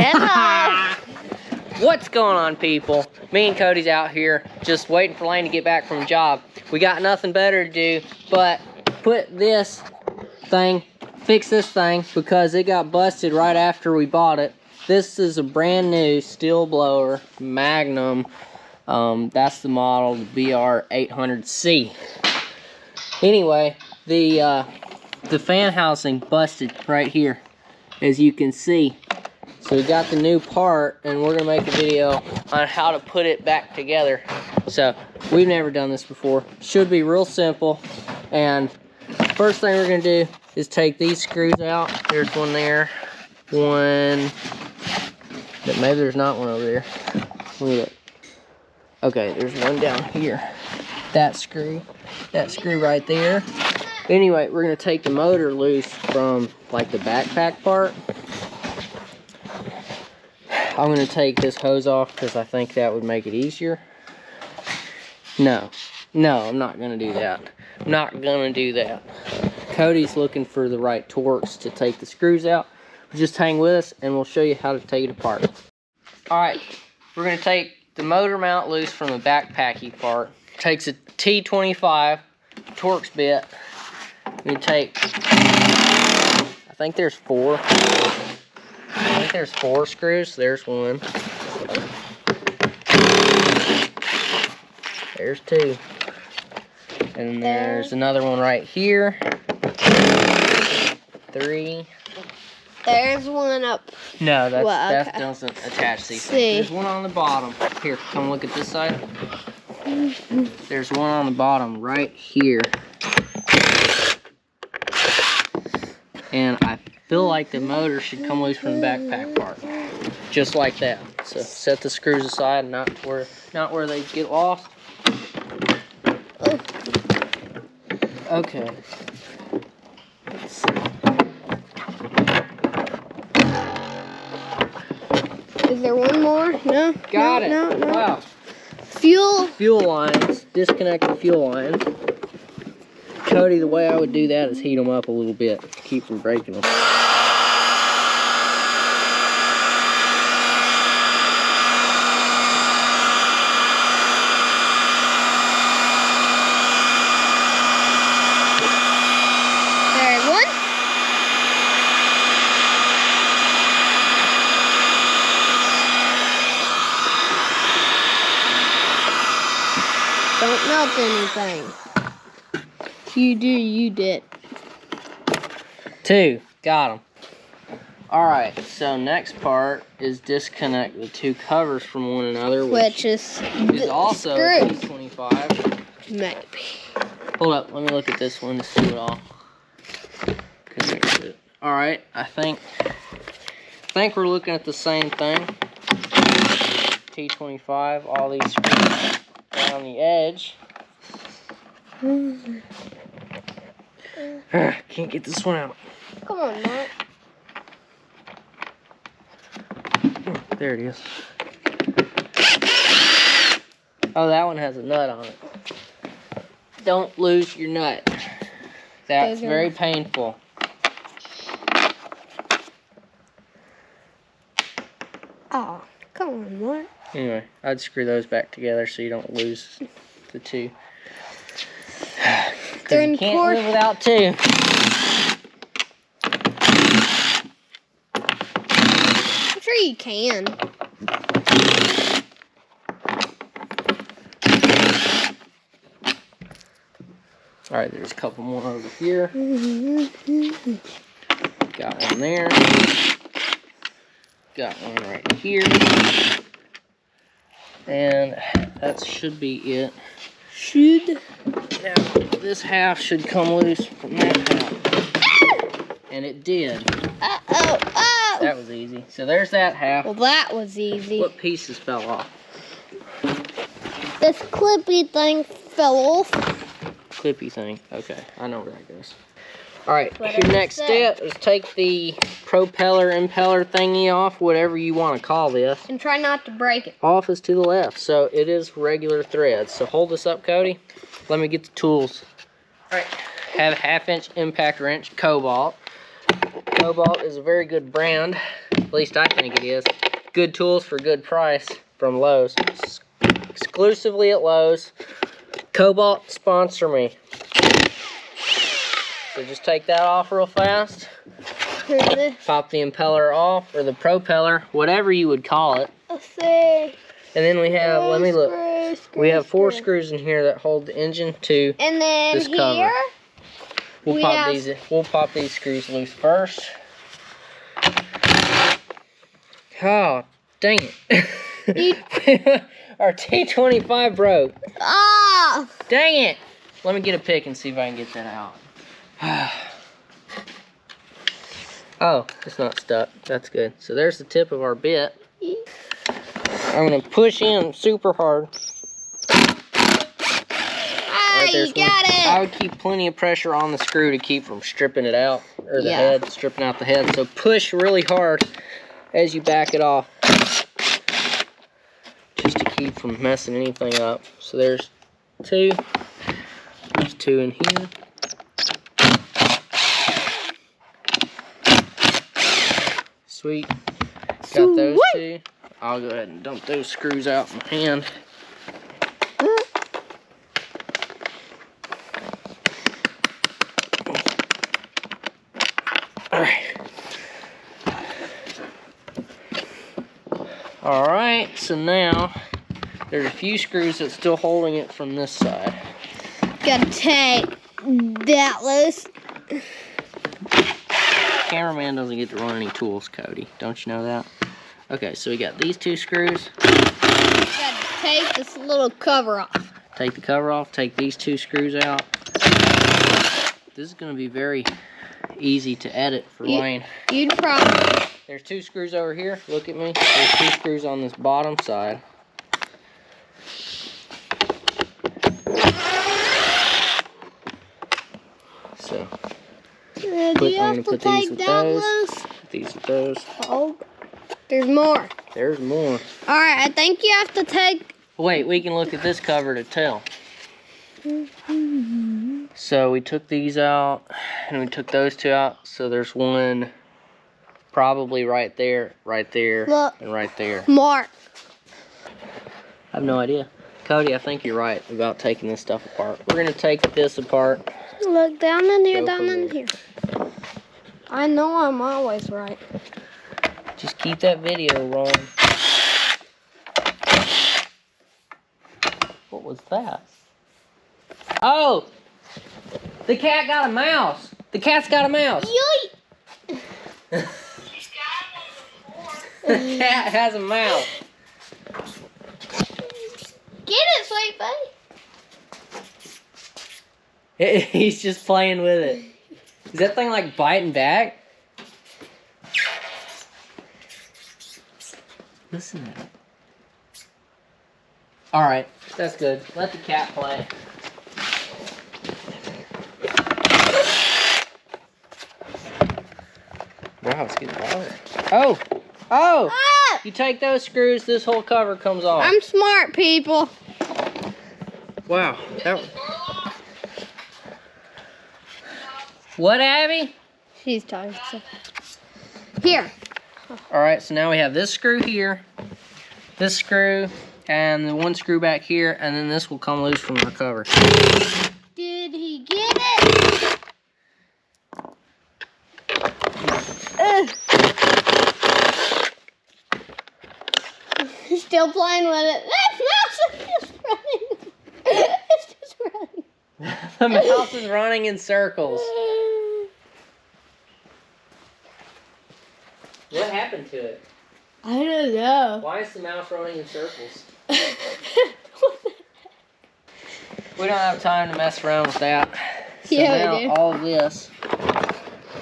Hello. What's going on, people? Me and Cody's out here just waiting for Lane to get back from a job. We got nothing better to do but fix this thing because it got busted right after we bought it. This is a brand new Stihl blower, Magnum. That's the model, the BR 800C. Anyway, the fan housing busted right here, as you can see. So we got the new part, and we're gonna make a video on how to put it back together. So we've never done this before. Should be real simple. And first thing we're gonna do is take these screws out. There's one there, one. Maybe there's not one over there. Look. Okay, there's one down here. That screw right there. Anyway, we're gonna take the motor loose from like the backpack part. I'm gonna take this hose off because I think that would make it easier. No, I'm not gonna do that. I'm not gonna do that. Cody's looking for the right torques to take the screws out. Just hang with us and we'll show you how to take it apart. Alright, we're gonna take the motor mount loose from the backpacky part. Takes a T25 Torx bit. We take, I think there's four screws. There's one. There's two. And there's another one right here. Three. There's one up. No, that okay. doesn't attach these. See. There's one on the bottom. Here, come look at this side. There's one on the bottom right here. And I feel like the motor should come loose from the backpack part. Just like that. So set the screws aside, not where they get lost. Okay. Let's see. Is there one more? No. Got it. No. Wow. Fuel lines. Disconnect the fuel lines. Cody, the way I would do that is heat them up a little bit to keep from breaking them. There, one. Don't melt anything. You did. Two. Got them. Alright, so next part is disconnect the two covers from one another, which is also T25. Maybe. Hold up, let me look at this one to see what all connects it. Alright, I think we're looking at the same thing. T25, all these screws around the edge. Can't get this one out. Come on, Mark. There it is. Oh, that one has a nut on it. Don't lose your nut. That's very painful. Oh, come on, Mark. Anyway, I'd screw those back together so you don't lose the two. Because you can't live without two. I'm sure you can. Alright, there's a couple more over here. Got one there. Got one right here. And that should be it. Now, this half should come loose from that half. And it did. Oh. That was easy. So there's that half. Well, that was easy. What pieces fell off? This clippy thing fell off. Clippy thing. Okay, I know where that goes. Alright, your next step is take the propeller, impeller thingy off, whatever you want to call this. And try not to break it. Off is to the left, so it is regular threads. So hold this up, Cody. Let me get the tools. Alright, have a 1/2 inch impact wrench, Cobalt. Cobalt is a very good brand. At least I think it is. Good tools for good price from Lowe's. Exclusively at Lowe's. Cobalt, sponsor me. So just take that off real fast. Pop the impeller off, or the propeller, whatever you would call it. Let's see. And then we have, let me look. We have 4 screws in here that hold the engine to and then this cover. Here, We'll pop these screws loose first. Oh, dang it. Our T25 broke. Ah! Dang it. Let me get a pick and see if I can get that out. Oh, it's not stuck. That's good. So there's the tip of our bit. I'm going to push in super hard. Ah, you got it. I would keep plenty of pressure on the screw to keep from stripping it out, or the head, stripping out the head. So push really hard as you back it off, just to keep from messing anything up. So there's 2. There's 2 in here. Sweet. Got those 2. I'll go ahead and dump those screws out in my hand. Alright, so now there's a few screws that's still holding it from this side. Gotta take that loose. Cameraman doesn't get to run any tools, Cody. Don't you know that? Okay, so we got these 2 screws. Gotta take this little cover off. Take the cover off, take these 2 screws out. This is going to be very easy to edit for Lane. You'd probably... There's 2 screws over here. Look at me. There's 2 screws on this bottom side. So, do you have to take that loose? Put these with those. Oh, there's more. There's more. Alright, I think you have to take... Wait, we can look at this cover to tell. So we took these out, and we took those 2 out. So there's one probably right there, Look. and right there. Mark. I have no idea. Cody, I think you're right about taking this stuff apart. We're going to take this apart. Look, down in here, Go down from in there. here. I know I'm always right. Just keep that video rolling. What was that? Oh! The cat got a mouse! The cat's got a mouse! Yoy! The cat has a mouse. Get it, sweet buddy. He's just playing with it. Is that thing like biting back? Listen to it. Alright, that's good. Let the cat play. Wow, it's getting louder. Oh! Oh! Ah! You take those screws, this whole cover comes off. I'm smart, people. Wow. What, Abby? She's tired. So. Here. Alright, so now we have this screw here, this screw, and the one screw back here, and then this will come loose from our cover. Did he get it? He's still playing with it. That mouse is just running. It's just running. The mouse is running in circles. What happened to it? I don't know. Why is the mouse running in circles? We don't have time to mess around with that. So Yeah, now we do. all of this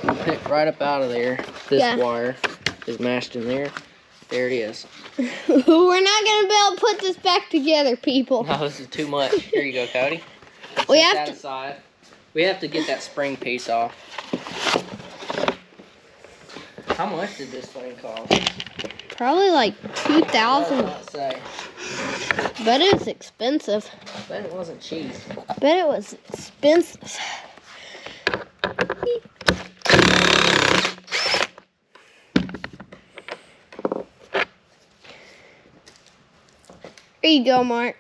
will pick right up out of there. This wire is mashed in there. There it is. We're not going to be able to put this back together, people. No, this is too much. Here you go, Cody. We Set have that aside. We have to get that spring piece off. How much did this thing cost? Probably like 2,000. Let's say. Bet it was expensive. Bet it wasn't cheap. Bet it was expensive. There you go, Mark.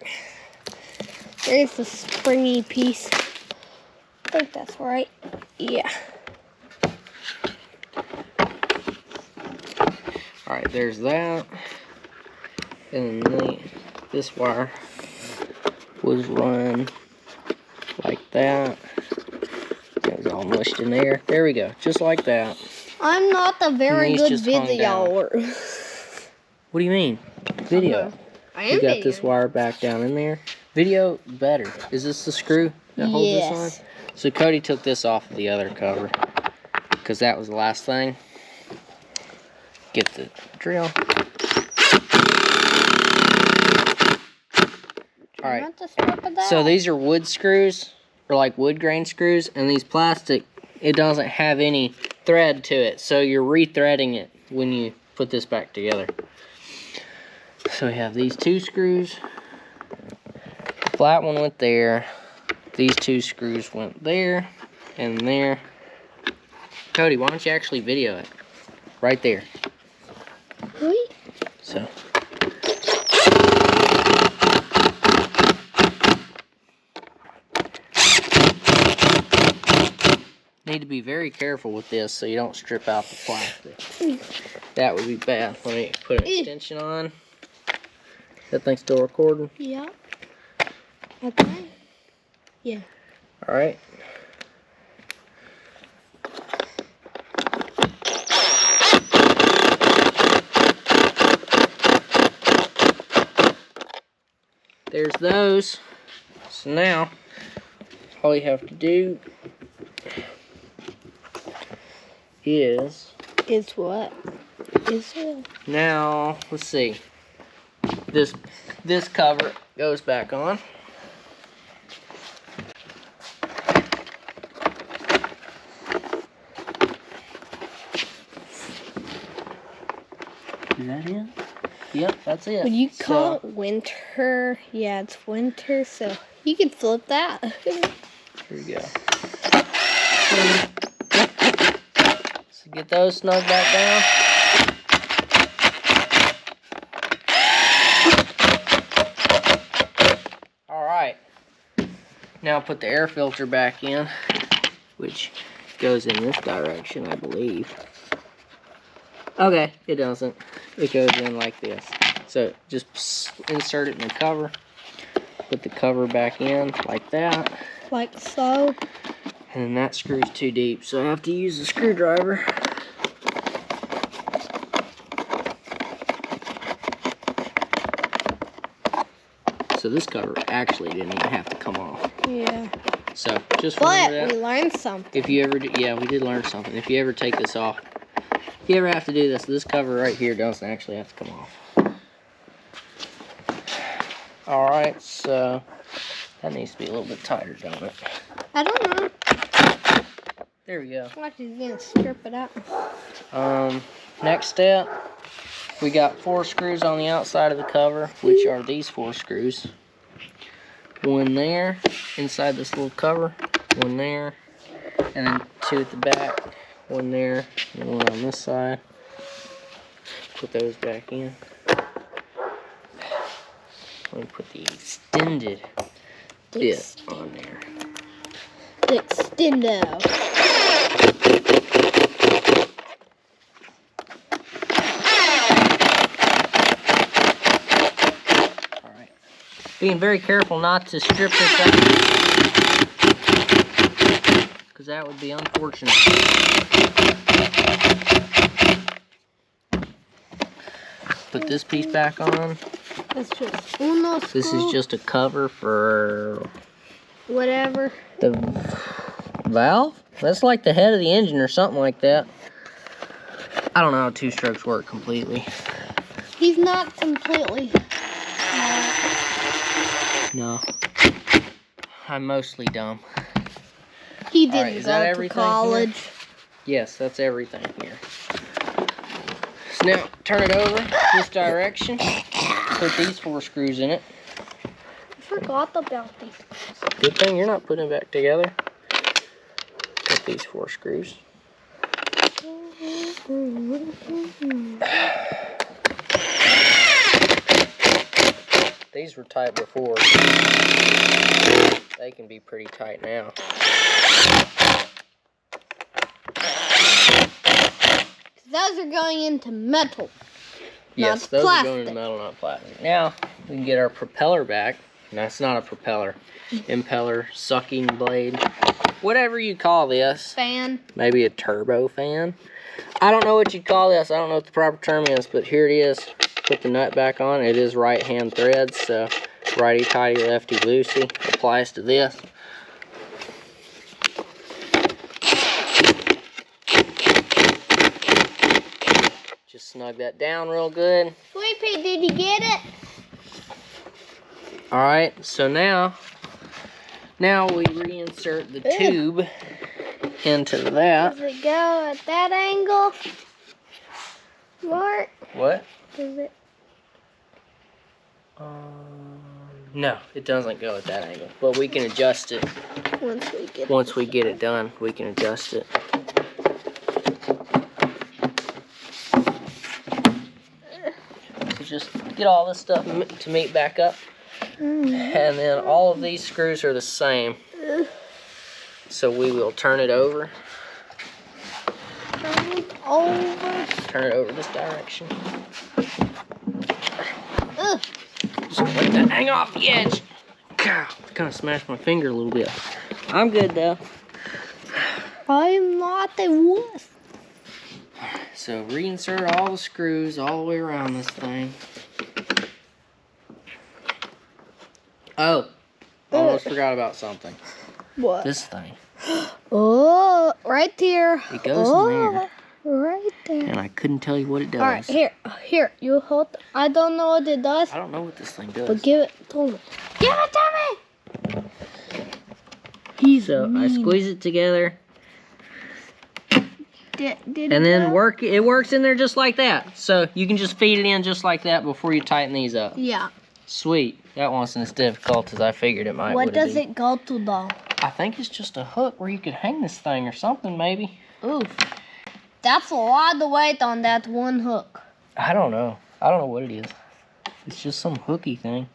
There's the springy piece. I think that's right. Yeah. Alright, there's that. And then this wire was run like that. It was all mushed in there. There we go, just like that. I'm not a very good just hung down. videoer. What do you mean? Video. I am You got this videoing. wire back down in there. Video better. Is this the screw that holds this on? So Cody took this off of the other cover because that was the last thing. Get the drill. Alright, so these are wood screws, or like wood grain screws, and these plastic, it doesn't have any thread to it, so you're re-threading it when you put this back together. So we have these two screws, the flat one went there, these two screws went there, and there. Cody, why don't you actually video it? Right there. Really? So. Need to be very careful with this so you don't strip out the plastic. That would be bad. Let me put an extension on. That thing's still recording? Yeah. Okay. Yeah. Alright. There's those. So now, all you have to do is what? Is it? Now, let's see. This cover goes back on. Is that it? Yep, that's it. Would you call it winter? Yeah, it's winter, so you can flip that. Here we go. So get those snug back down. Alright. Now put the air filter back in, which goes in this direction, I believe. Okay, it doesn't. It goes in like this. So just insert it in the cover. Put the cover back in like that. Like so. And then that screw's too deep, so I have to use the screwdriver. So this cover actually didn't even have to come off. Yeah. So just remember that. But we learned something. If you ever, yeah, we did learn something. If you ever take this off, if you ever have to do this cover right here doesn't actually have to come off. Alright, so that needs to be a little bit tighter, don't it? I don't know. There we go. Watch, he's gonna strip it out. Next step, we got 4 screws on the outside of the cover, which are these 4 screws. One there, inside this little cover, one there, and then 2 at the back, one there, and one on this side. Put those back in. Let me put the extended bit on there. The extendo. Alright. Being very careful not to strip this out, because that would be unfortunate. Put this piece back on. That's just uno screw. This is just a cover for whatever. the valve? That's like the head of the engine or something like that. I don't know how 2-strokes work completely. He's not completely. No. I'm mostly dumb. He didn't Alright, is that go to everything college. Here? Yes, that's everything here. So now, turn it over this direction. Put these 4 screws in it. I forgot about these. Good thing you're not putting it back together. Put these 4 screws. These These were tight before. They can be pretty tight now. Those are going into metal. Yes, not those plastic. are going into metal, not plastic. Now, we can get our propeller back. That's not a propeller. Impeller, sucking blade, whatever you call this. Fan. Maybe a turbo fan. I don't know what you'd call this. I don't know what the proper term is, but here it is. Put the nut back on. It is right-hand threads, so righty-tighty, lefty-loosey. Applies to this. Just snug that down real good. Sweet Pea, did you get it? Alright, so now we reinsert the tube into that. Does it go at that angle? Mark? What? Does it? No, it doesn't go at that angle. But we can adjust it. Once we get it done, we can adjust it. So just get all this stuff to meet back up. And then all of these screws are the same. So we will turn it over. Turn it over this direction. Just let that hang off the edge. God, kind of smashed my finger a little bit. I'm good though. I'm not the wolf. So reinsert all the screws all the way around this thing. Oh, almost forgot about something. What? This thing. Oh, right here. It goes in there. Right there. And I couldn't tell you what it does. All right, here. You hold. I don't know what it does. I don't know what this thing does. But give it to me. Give it to me. So I squeeze it together. Did And then it works in there just like that. So you can just feed it in just like that before you tighten these up. Yeah. Sweet. That wasn't as difficult as I figured it might. What does it go to though? I think it's just a hook where you could hang this thing or something maybe. Oof. That's a lot of weight on that one hook. I don't know. I don't know what it is. It's just some hooky thing.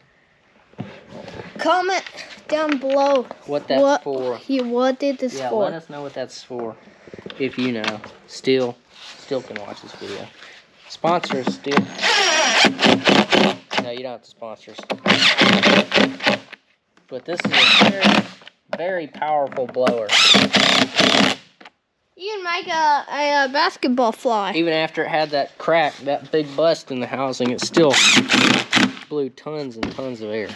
Comment down below what that's for. What it is Yeah, for. let us know what that's for. If you know. Stihl can watch this video. Sponsor us, Stihl. No, you don't have to sponsor us. But this is a very, very powerful blower. You can make a basketball fly. Even after it had that crack, that big bust in the housing, it still blew tons and tons of air.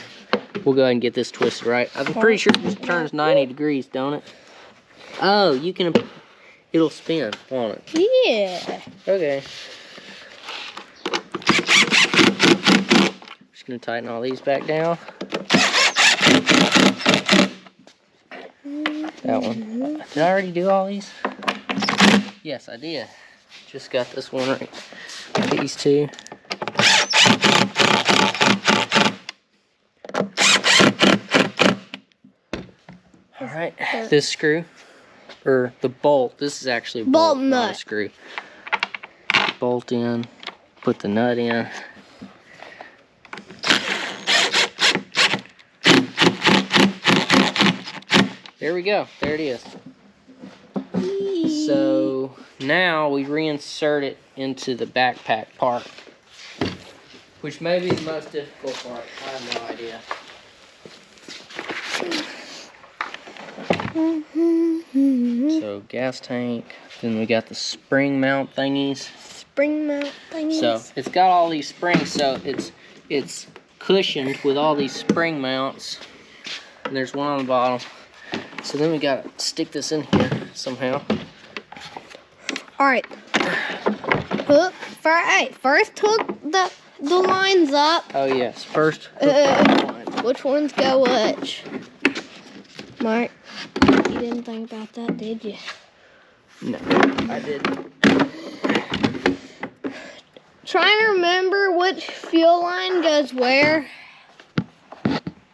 We'll go ahead and get this twisted right. I'm pretty sure this turns 90 degrees, don't it? Oh, you can... It'll spin, won't it? Yeah. Okay. Just gonna tighten all these back down. That one. Did I already do all these? Yes, I did. Just got this one right. These two. Alright, this screw, or the bolt, this is actually a bolt, not a screw. Bolt in, put the nut in. There we go, there it is. So now we reinsert it into the backpack part, which may be the most difficult part. I have no idea. So gas tank, then we got the spring mount thingies. So it's got all these springs, so it's cushioned with all these spring mounts, and there's one on the bottom. So then we gotta stick this in here somehow. All right. Hook. First hook the lines up. Oh yes, first hook the line. Which ones go which? Mark, you didn't think about that, did you? No, I didn't. Trying to remember which fuel line goes where.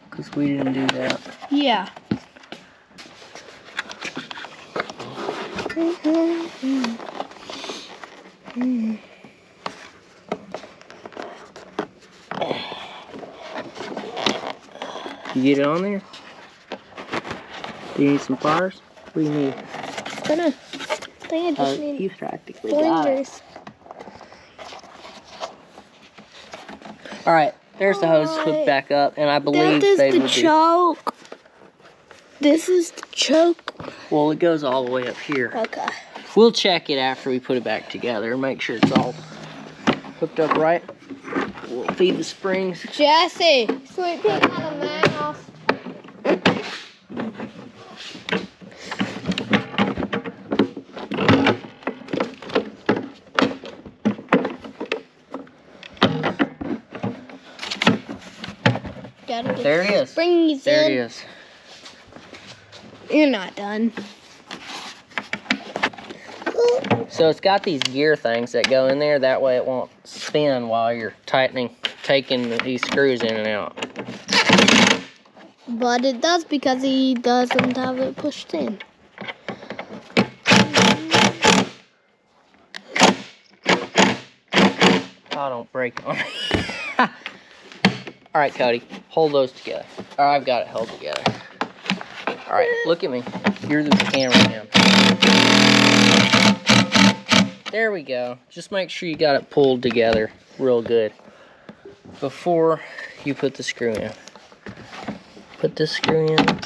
Because we didn't do that. Yeah. You get it on there? Do you need some pliers? What do you need? I think I just need You practically got it. flingers. All right, there's the hose hooked back up, and I believe That is they the will be. choke. This is the choke. Well, it goes all the way up here. Okay. We'll check it after we put it back together, make sure it's all hooked up right. We'll feed the springs. Jesse, sweet pea out of mouth. There it is. Springs There in. it is. You're not done. So it's got these gear things that go in there. That way it won't spin while you're taking these screws in and out. But it does because he doesn't have it pushed in. Oh, don't break on me. All right, Cody, hold those together. Or I've got it held together. All right, look at me. You're the cameraman. There we go. Just make sure you got it pulled together real good before you put the screw in. Put this screw in.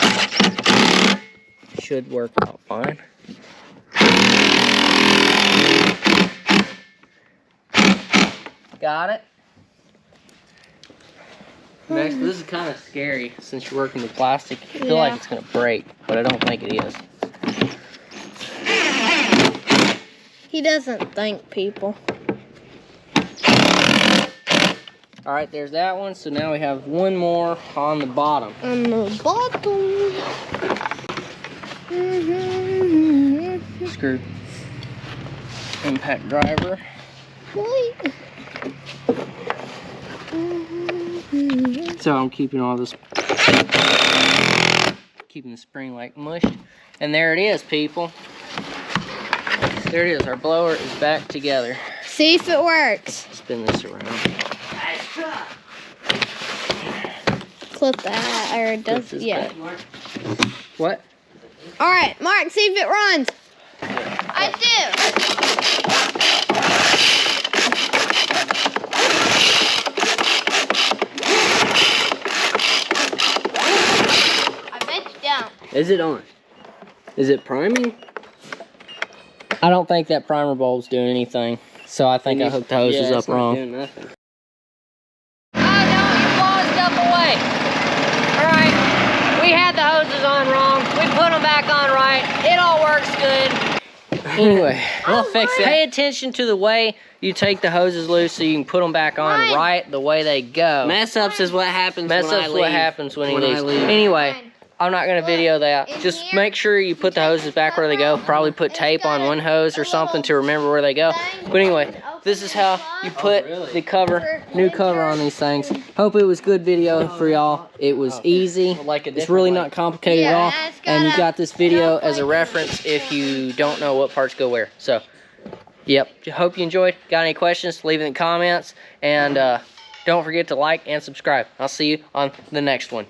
Should work out fine. Got it? Next, this is kind of scary since you're working with plastic. I feel like it's going to break, but I don't think it is. He doesn't thank people. All right, there's that one. So now we have one more on the bottom. On the bottom. Screw. Impact driver. Wait. So I'm keeping all this, keeping the spring like mushed. And there it is, people. There it is. Our blower is back together. See if it works. Spin this around. Clip that, or it does. Yeah. What? All right, Mark. See if it runs. I do. Is it on? Is it priming? I don't think that primer bulb's doing anything. So I think I hooked the hoses up wrong. Oh no, you paused up away. Alright, we had the hoses on wrong. We put them back on right. It all works good. Anyway, we'll fix it. Pay attention to the way you take the hoses loose so you can put them back on right the way they go. Mess ups is what happens Mess when ups I is leave. what happens when he When I leaves. leave. Anyway, I'm not going to video that. Just make sure you put the hoses back where they go. Probably put tape on one hose or something to remember where they go. But anyway, this is how you put the cover, new cover on these things. Hope it was good video for y'all. It was easy. It's really not complicated at all. And you got this video as a reference if you don't know what parts go where. So, yep. Hope you enjoyed. Got any questions? Leave it in the comments. And don't forget to like and subscribe. I'll see you on the next one.